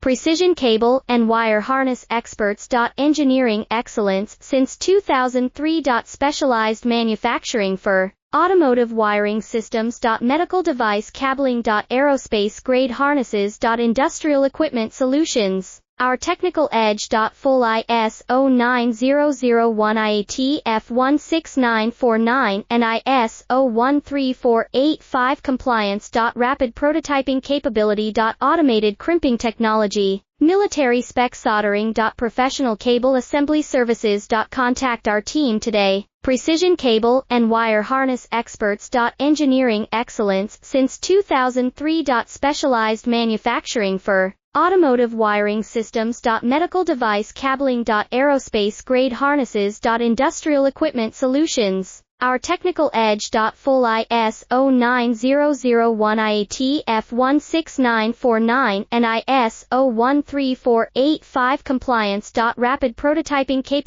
precision cable and wire harness experts. Engineering excellence since 2003. Specialized manufacturing for automotive wiring systems. Medical device cabling. Aerospace grade harnesses. Industrial equipment solutions. Our technical edge. Full ISO 9001 IATF 16949 and ISO 13485 compliance. Rapid prototyping capability. Automated crimping technology. Military spec soldering. Professional cable assembly services. Contact our team today. Precision cable and wire harness experts. Engineering excellence since 2003. Specialized manufacturing for automotive wiring systems. Medical device cabling. Aerospace grade harnesses. Industrial equipment solutions. Our technical edge. Full ISO 9001 IATF 16949 and ISO 13485 compliance. Rapid prototyping capability.